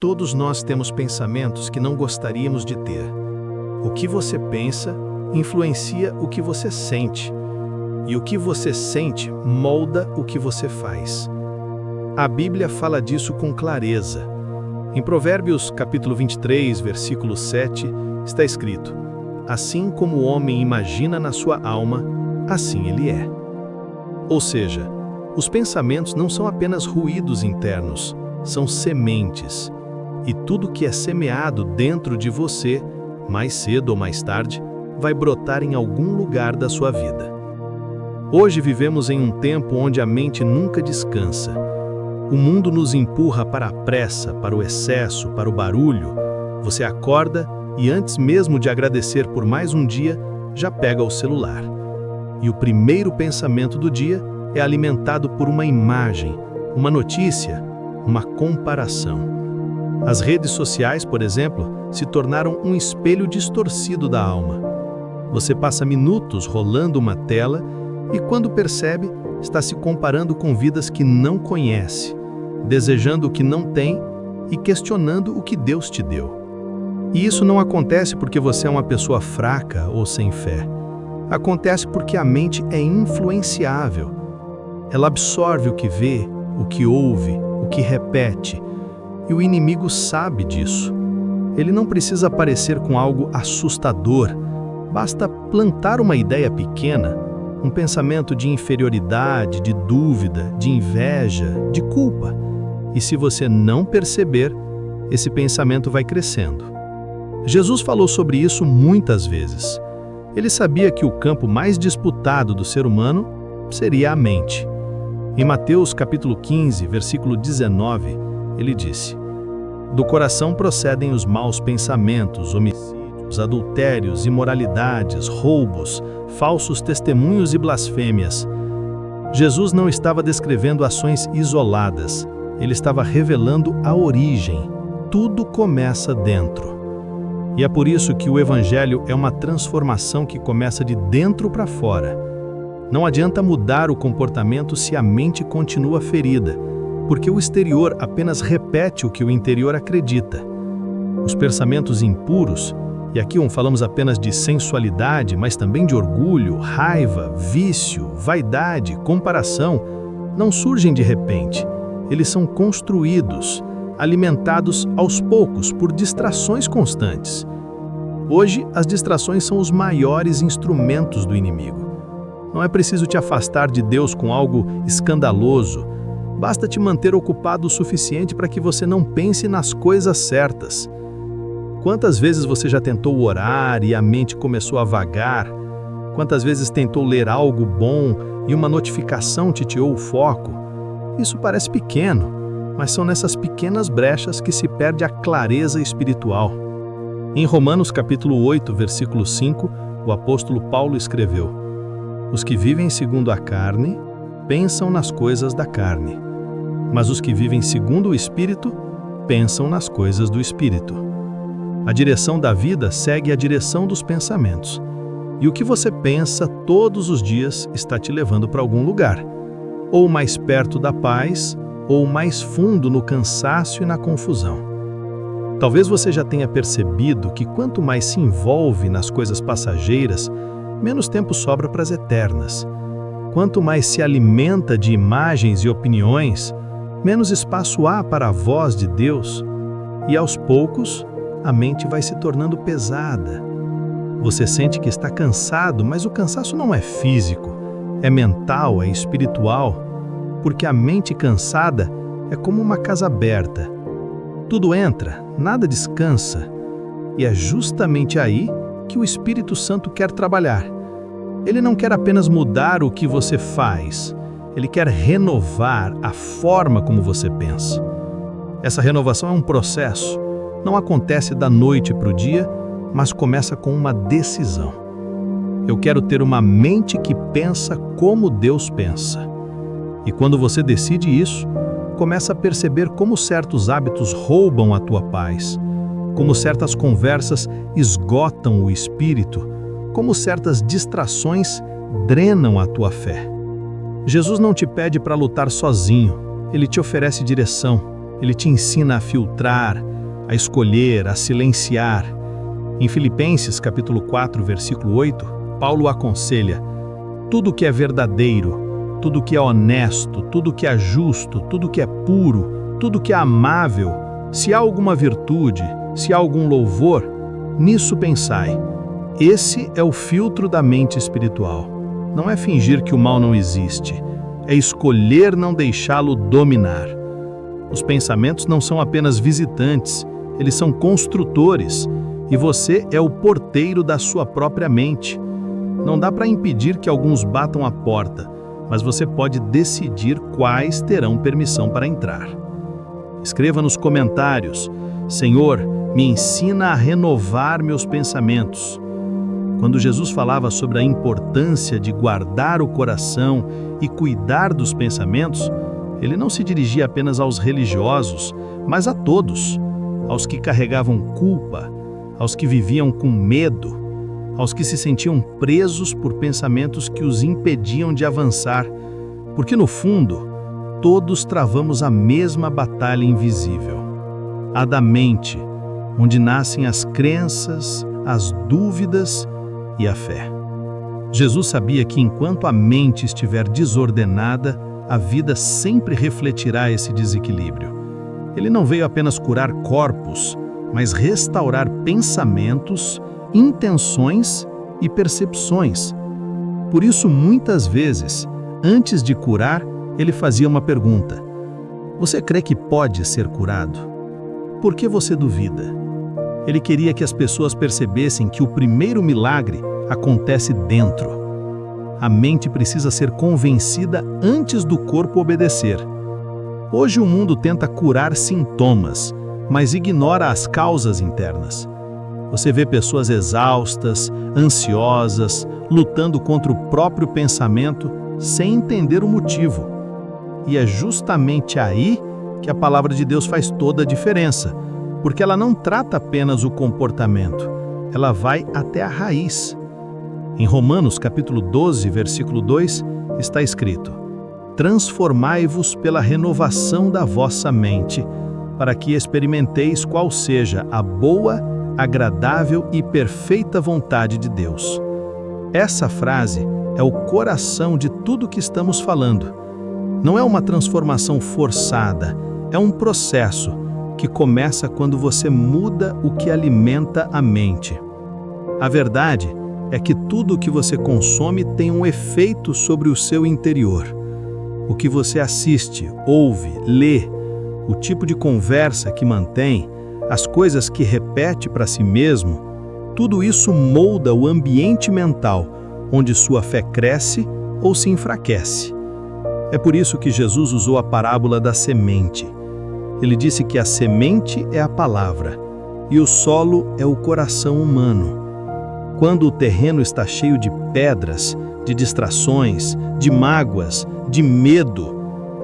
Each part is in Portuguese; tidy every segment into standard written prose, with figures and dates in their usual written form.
Todos nós temos pensamentos que não gostaríamos de ter. O que você pensa influencia o que você sente, e o que você sente molda o que você faz. A Bíblia fala disso com clareza. Em Provérbios, capítulo 23, versículo 7, está escrito: assim como o homem imagina na sua alma, assim ele é. Ou seja, os pensamentos não são apenas ruídos internos, são sementes. E tudo que é semeado dentro de você, mais cedo ou mais tarde, vai brotar em algum lugar da sua vida. Hoje vivemos em um tempo onde a mente nunca descansa. O mundo nos empurra para a pressa, para o excesso, para o barulho. Você acorda e antes mesmo de agradecer por mais um dia, já pega o celular. E o primeiro pensamento do dia é alimentado por uma imagem, uma notícia, uma comparação. As redes sociais, por exemplo, se tornaram um espelho distorcido da alma. Você passa minutos rolando uma tela e, quando percebe, está se comparando com vidas que não conhece, desejando o que não tem e questionando o que Deus te deu. E isso não acontece porque você é uma pessoa fraca ou sem fé. Acontece porque a mente é influenciável. Ela absorve o que vê, o que ouve, o que repete. E o inimigo sabe disso. Ele não precisa aparecer com algo assustador. Basta plantar uma ideia pequena, um pensamento de inferioridade, de dúvida, de inveja, de culpa. E se você não perceber, esse pensamento vai crescendo. Jesus falou sobre isso muitas vezes. Ele sabia que o campo mais disputado do ser humano seria a mente. Em Mateus capítulo 15, versículo 19, ele disse: do coração procedem os maus pensamentos, homicídios, adultérios, imoralidades, roubos, falsos testemunhos e blasfêmias. Jesus não estava descrevendo ações isoladas, ele estava revelando a origem. Tudo começa dentro. E é por isso que o Evangelho é uma transformação que começa de dentro para fora. Não adianta mudar o comportamento se a mente continua ferida, porque o exterior apenas repete o que o interior acredita. Os pensamentos impuros, e aqui falamos apenas de sensualidade, mas também de orgulho, raiva, vício, vaidade, comparação, não surgem de repente. Eles são construídos, alimentados aos poucos por distrações constantes. Hoje, as distrações são os maiores instrumentos do inimigo. Não é preciso te afastar de Deus com algo escandaloso. Basta te manter ocupado o suficiente para que você não pense nas coisas certas. Quantas vezes você já tentou orar e a mente começou a vagar? Quantas vezes tentou ler algo bom e uma notificação titeou o foco? Isso parece pequeno, mas são nessas pequenas brechas que se perde a clareza espiritual. Em Romanos capítulo 8, versículo 5, o apóstolo Paulo escreveu: os que vivem segundo a carne, pensam nas coisas da carne. Mas os que vivem segundo o Espírito, pensam nas coisas do Espírito. A direção da vida segue a direção dos pensamentos. E o que você pensa todos os dias está te levando para algum lugar. Ou mais perto da paz, ou mais fundo no cansaço e na confusão. Talvez você já tenha percebido que quanto mais se envolve nas coisas passageiras, menos tempo sobra para as eternas. Quanto mais se alimenta de imagens e opiniões, menos espaço há para a voz de Deus, e aos poucos a mente vai se tornando pesada. Você sente que está cansado, mas o cansaço não é físico, é mental, é espiritual, porque a mente cansada é como uma casa aberta. Tudo entra, nada descansa, e é justamente aí que o Espírito Santo quer trabalhar. Ele não quer apenas mudar o que você faz, ele quer renovar a forma como você pensa. Essa renovação é um processo, não acontece da noite para o dia, mas começa com uma decisão. Eu quero ter uma mente que pensa como Deus pensa. E quando você decide isso, começa a perceber como certos hábitos roubam a tua paz, como certas conversas esgotam o espírito, como certas distrações drenam a tua fé. Jesus não te pede para lutar sozinho, ele te oferece direção. Ele te ensina a filtrar, a escolher, a silenciar. Em Filipenses, capítulo 4, versículo 8, Paulo aconselha: tudo que é verdadeiro, tudo que é honesto, tudo que é justo, tudo que é puro, tudo que é amável, se há alguma virtude, se há algum louvor, nisso pensai. Esse é o filtro da mente espiritual. Não é fingir que o mal não existe, é escolher não deixá-lo dominar. Os pensamentos não são apenas visitantes, eles são construtores, e você é o porteiro da sua própria mente. Não dá para impedir que alguns batam a porta, mas você pode decidir quais terão permissão para entrar. Escreva nos comentários: Senhor, me ensina a renovar meus pensamentos. Quando Jesus falava sobre a importância de guardar o coração e cuidar dos pensamentos, ele não se dirigia apenas aos religiosos, mas a todos, aos que carregavam culpa, aos que viviam com medo, aos que se sentiam presos por pensamentos que os impediam de avançar, porque no fundo, todos travamos a mesma batalha invisível, a da mente, onde nascem as crenças, as dúvidas e a fé. Jesus sabia que enquanto a mente estiver desordenada, a vida sempre refletirá esse desequilíbrio. Ele não veio apenas curar corpos, mas restaurar pensamentos, intenções e percepções. Por isso, muitas vezes, antes de curar, ele fazia uma pergunta: você crê que pode ser curado? Por que você duvida? Ele queria que as pessoas percebessem que o primeiro milagre acontece dentro. A mente precisa ser convencida antes do corpo obedecer. Hoje o mundo tenta curar sintomas, mas ignora as causas internas. Você vê pessoas exaustas, ansiosas, lutando contra o próprio pensamento sem entender o motivo. E é justamente aí que a palavra de Deus faz toda a diferença, porque ela não trata apenas o comportamento, ela vai até a raiz. Em Romanos capítulo 12, versículo 2, está escrito: transformai-vos pela renovação da vossa mente, para que experimenteis qual seja a boa, agradável e perfeita vontade de Deus. Essa frase é o coração de tudo que estamos falando. Não é uma transformação forçada, é um processo que começa quando você muda o que alimenta a mente. A verdade é que tudo o que você consome tem um efeito sobre o seu interior. O que você assiste, ouve, lê, o tipo de conversa que mantém, as coisas que repete para si mesmo, tudo isso molda o ambiente mental, onde sua fé cresce ou se enfraquece. É por isso que Jesus usou a parábola da semente. Ele disse que a semente é a palavra e o solo é o coração humano. Quando o terreno está cheio de pedras, de distrações, de mágoas, de medo,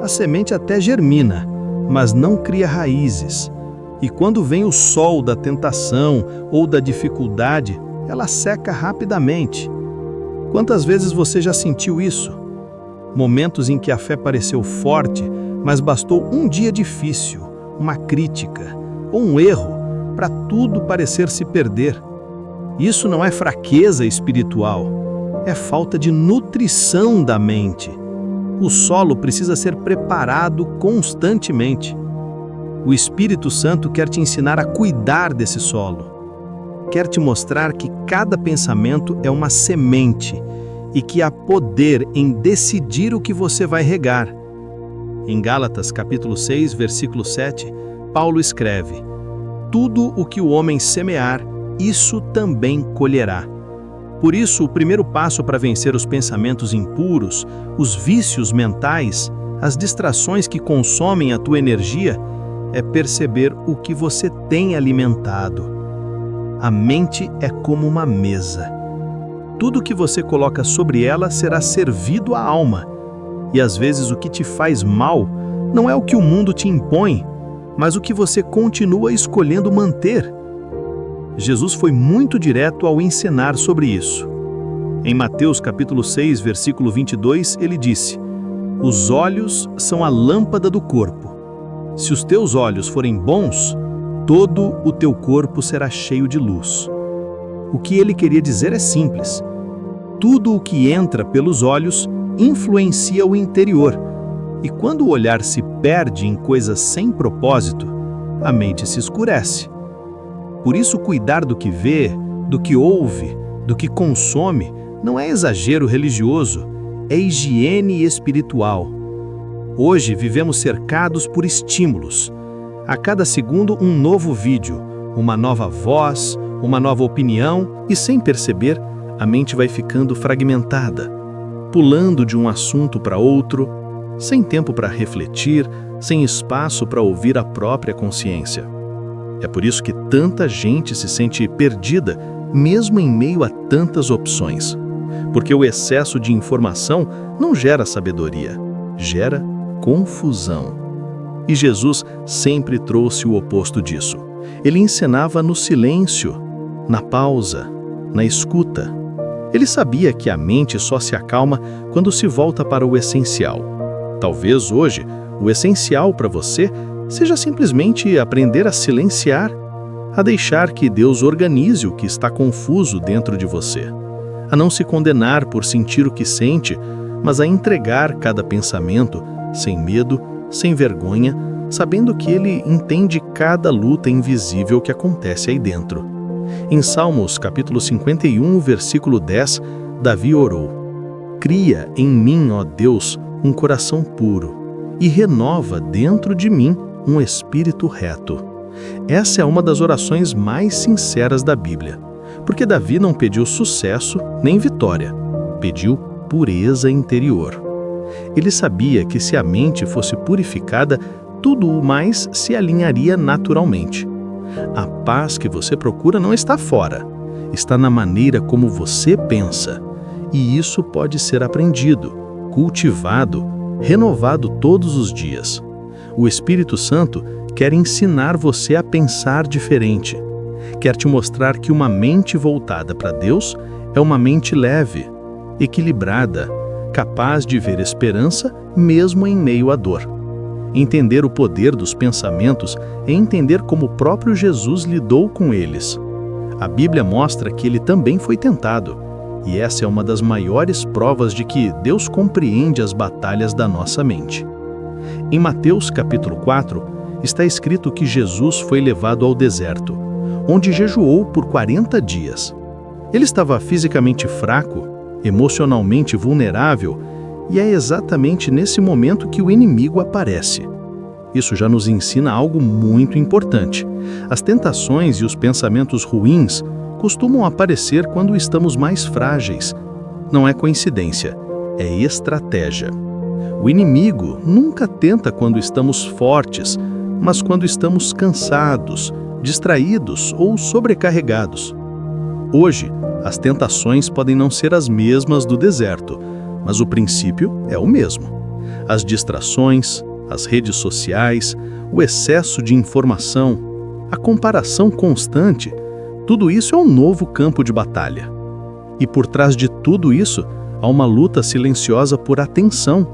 a semente até germina, mas não cria raízes. E quando vem o sol da tentação ou da dificuldade, ela seca rapidamente. Quantas vezes você já sentiu isso? Momentos em que a fé pareceu forte, mas bastou um dia difícil, uma crítica ou um erro para tudo parecer se perder. Isso não é fraqueza espiritual, é falta de nutrição da mente. O solo precisa ser preparado constantemente. O Espírito Santo quer te ensinar a cuidar desse solo. Quer te mostrar que cada pensamento é uma semente e que há poder em decidir o que você vai regar. Em Gálatas, capítulo 6, versículo 7, Paulo escreve: tudo o que o homem semear, isso também colherá. Por isso, o primeiro passo para vencer os pensamentos impuros, os vícios mentais, as distrações que consomem a tua energia, é perceber o que você tem alimentado. A mente é como uma mesa. Tudo que você coloca sobre ela será servido à alma. E às vezes o que te faz mal não é o que o mundo te impõe, mas o que você continua escolhendo manter. Jesus foi muito direto ao ensinar sobre isso. Em Mateus capítulo 6, versículo 22, ele disse: os olhos são a lâmpada do corpo. Se os teus olhos forem bons, todo o teu corpo será cheio de luz. O que ele queria dizer é simples. Tudo o que entra pelos olhos influencia o interior. E quando o olhar se perde em coisas sem propósito, a mente se escurece. Por isso, cuidar do que vê, do que ouve, do que consome, não é exagero religioso, é higiene espiritual. Hoje vivemos cercados por estímulos. A cada segundo, um novo vídeo, uma nova voz, uma nova opinião, e sem perceber, a mente vai ficando fragmentada, pulando de um assunto para outro, sem tempo para refletir, sem espaço para ouvir a própria consciência. É por isso que tanta gente se sente perdida, mesmo em meio a tantas opções. Porque o excesso de informação não gera sabedoria, gera confusão. E Jesus sempre trouxe o oposto disso. Ele ensinava no silêncio, na pausa, na escuta. Ele sabia que a mente só se acalma quando se volta para o essencial. Talvez hoje, o essencial para você seja simplesmente aprender a silenciar, a deixar que Deus organize o que está confuso dentro de você, a não se condenar por sentir o que sente, mas a entregar cada pensamento sem medo, sem vergonha, sabendo que Ele entende cada luta invisível que acontece aí dentro. Em Salmos capítulo 51, versículo 10, Davi orou: "Cria em mim, ó Deus, um coração puro, e renova dentro de mim um espírito reto." Essa é uma das orações mais sinceras da Bíblia, porque Davi não pediu sucesso nem vitória, pediu pureza interior. Ele sabia que se a mente fosse purificada, tudo o mais se alinharia naturalmente. A paz que você procura não está fora, está na maneira como você pensa, e isso pode ser aprendido, cultivado, renovado todos os dias. O Espírito Santo quer ensinar você a pensar diferente. Quer te mostrar que uma mente voltada para Deus é uma mente leve, equilibrada, capaz de ver esperança mesmo em meio à dor. Entender o poder dos pensamentos é entender como o próprio Jesus lidou com eles. A Bíblia mostra que ele também foi tentado, e essa é uma das maiores provas de que Deus compreende as batalhas da nossa mente. Em Mateus capítulo 4, está escrito que Jesus foi levado ao deserto, onde jejuou por 40 dias. Ele estava fisicamente fraco, emocionalmente vulnerável, e é exatamente nesse momento que o inimigo aparece. Isso já nos ensina algo muito importante. As tentações e os pensamentos ruins costumam aparecer quando estamos mais frágeis. Não é coincidência, é estratégia. O inimigo nunca tenta quando estamos fortes, mas quando estamos cansados, distraídos ou sobrecarregados. Hoje, as tentações podem não ser as mesmas do deserto, mas o princípio é o mesmo. As distrações, as redes sociais, o excesso de informação, a comparação constante, tudo isso é um novo campo de batalha. E por trás de tudo isso, há uma luta silenciosa por atenção.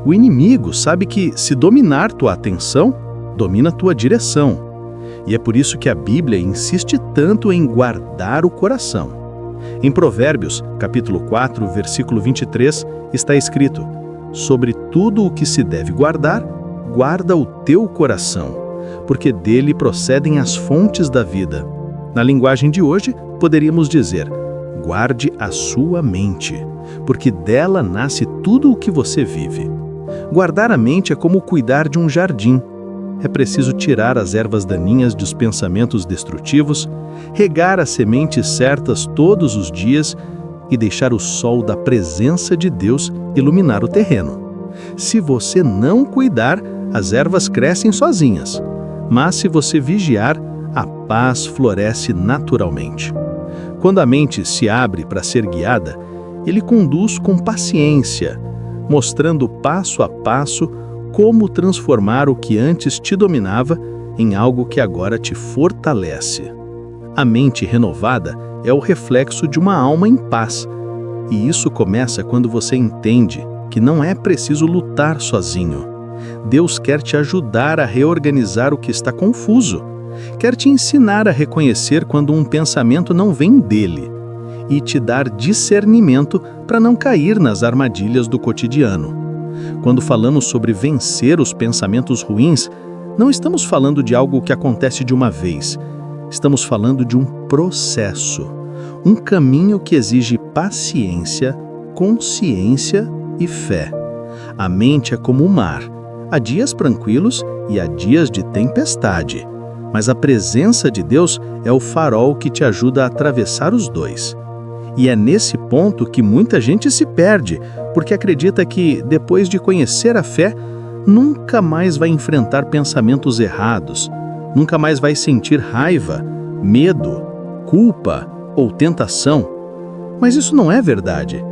O inimigo sabe que, se dominar tua atenção, domina tua direção. E é por isso que a Bíblia insiste tanto em guardar o coração. Em Provérbios, capítulo 4, versículo 23, está escrito: "Sobre tudo o que se deve guardar, guarda o teu coração, porque dele procedem as fontes da vida." Na linguagem de hoje, poderíamos dizer: guarde a sua mente, porque dela nasce tudo o que você vive. Guardar a mente é como cuidar de um jardim. É preciso tirar as ervas daninhas dos pensamentos destrutivos, regar as sementes certas todos os dias e deixar o sol da presença de Deus iluminar o terreno. Se você não cuidar, as ervas crescem sozinhas, mas se você vigiar, a paz floresce naturalmente. Quando a mente se abre para ser guiada, ele conduz com paciência, mostrando passo a passo como transformar o que antes te dominava em algo que agora te fortalece. A mente renovada é o reflexo de uma alma em paz, e isso começa quando você entende que não é preciso lutar sozinho. Deus quer te ajudar a reorganizar o que está confuso. Quer te ensinar a reconhecer quando um pensamento não vem dele e te dar discernimento para não cair nas armadilhas do cotidiano. Quando falamos sobre vencer os pensamentos ruins, não estamos falando de algo que acontece de uma vez. Estamos falando de um processo, um caminho que exige paciência, consciência e fé. A mente é como o mar. Há dias tranquilos e há dias de tempestade. Mas a presença de Deus é o farol que te ajuda a atravessar os dois. E é nesse ponto que muita gente se perde, porque acredita que, depois de conhecer a fé, nunca mais vai enfrentar pensamentos errados, nunca mais vai sentir raiva, medo, culpa ou tentação. Mas isso não é verdade.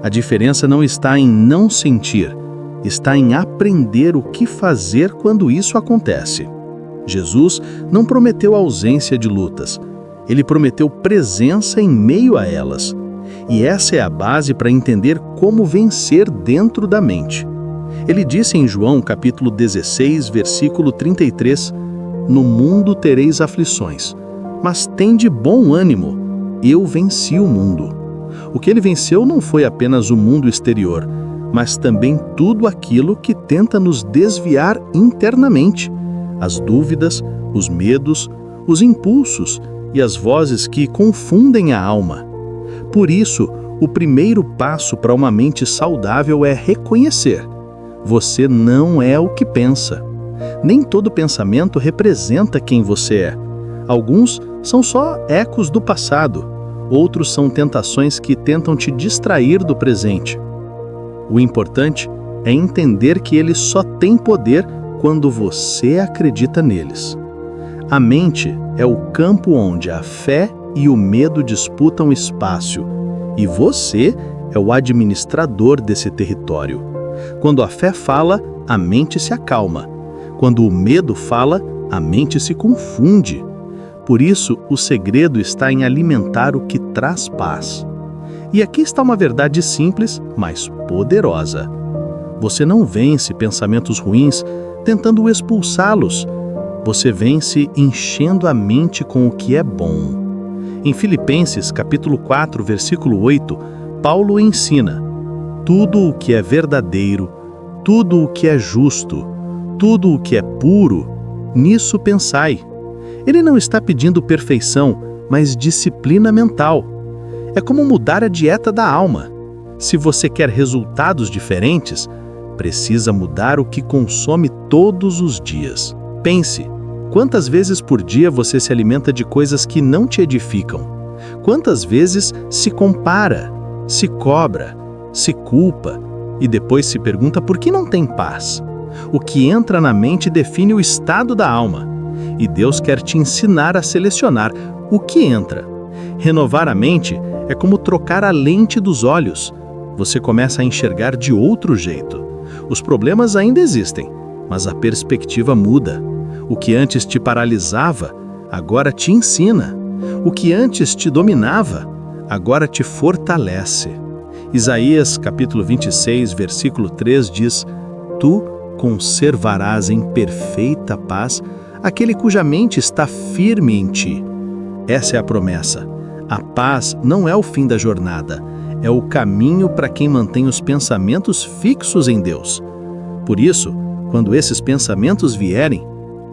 A diferença não está em não sentir, está em aprender o que fazer quando isso acontece. Jesus não prometeu ausência de lutas, ele prometeu presença em meio a elas. E essa é a base para entender como vencer dentro da mente. Ele disse em João capítulo 16, versículo 33, "No mundo tereis aflições, mas tende bom ânimo, eu venci o mundo." O que ele venceu não foi apenas o mundo exterior, mas também tudo aquilo que tenta nos desviar internamente. As dúvidas, os medos, os impulsos e as vozes que confundem a alma. Por isso, o primeiro passo para uma mente saudável é reconhecer: você não é o que pensa. Nem todo pensamento representa quem você é. Alguns são só ecos do passado, outros são tentações que tentam te distrair do presente. O importante é entender que eles só têm poder quando você acredita neles. A mente é o campo onde a fé e o medo disputam espaço, e você é o administrador desse território. Quando a fé fala, a mente se acalma. Quando o medo fala, a mente se confunde. Por isso, o segredo está em alimentar o que traz paz. E aqui está uma verdade simples, mas poderosa. Você não vence pensamentos ruins tentando expulsá-los. Você vence enchendo a mente com o que é bom. Em Filipenses, capítulo 4, versículo 8, Paulo ensina: tudo o que é verdadeiro, tudo o que é justo, tudo o que é puro, nisso pensai. Ele não está pedindo perfeição, mas disciplina mental. É como mudar a dieta da alma. Se você quer resultados diferentes, precisa mudar o que consome todos os dias. Pense, quantas vezes por dia você se alimenta de coisas que não te edificam? Quantas vezes se compara, se cobra, se culpa e depois se pergunta por que não tem paz? O que entra na mente define o estado da alma. E Deus quer te ensinar a selecionar o que entra. Renovar a mente é como trocar a lente dos olhos. Você começa a enxergar de outro jeito. Os problemas ainda existem, mas a perspectiva muda. O que antes te paralisava, agora te ensina. O que antes te dominava, agora te fortalece. Isaías, capítulo 26, versículo 3 diz: Tu conservarás em perfeita paz aquele cuja mente está firme em ti. Essa é a promessa. A paz não é o fim da jornada, é o caminho para quem mantém os pensamentos fixos em Deus. Por isso, quando esses pensamentos vierem,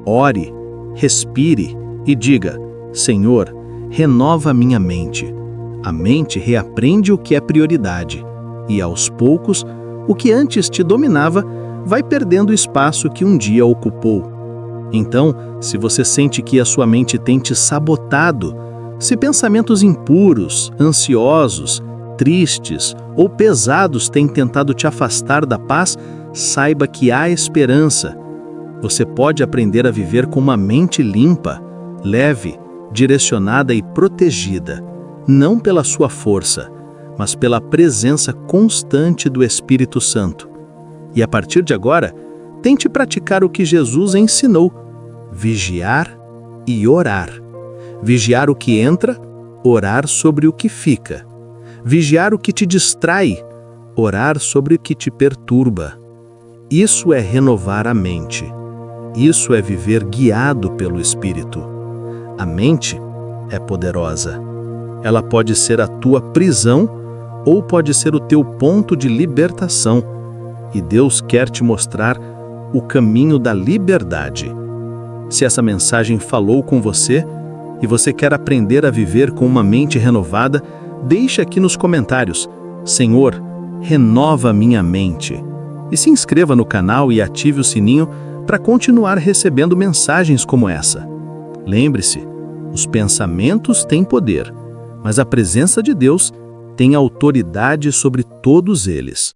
ore, respire e diga: Senhor, renova minha mente. A mente reaprende o que é prioridade, e aos poucos, o que antes te dominava vai perdendo o espaço que um dia ocupou. Então, se você sente que a sua mente tem te sabotado, se pensamentos impuros, ansiosos, tristes ou pesados têm tentado te afastar da paz, saiba que há esperança. Você pode aprender a viver com uma mente limpa, leve, direcionada e protegida, não pela sua força, mas pela presença constante do Espírito Santo. E a partir de agora, tente praticar o que Jesus ensinou: vigiar e orar. Vigiar o que entra, orar sobre o que fica. Vigiar o que te distrai, orar sobre o que te perturba. Isso é renovar a mente. Isso é viver guiado pelo Espírito. A mente é poderosa. Ela pode ser a tua prisão ou pode ser o teu ponto de libertação. E Deus quer te mostrar o caminho da liberdade. Se essa mensagem falou com você e você quer aprender a viver com uma mente renovada, deixe aqui nos comentários: Senhor, renova minha mente. E se inscreva no canal e ative o sininho para continuar recebendo mensagens como essa. Lembre-se, os pensamentos têm poder, mas a presença de Deus tem autoridade sobre todos eles.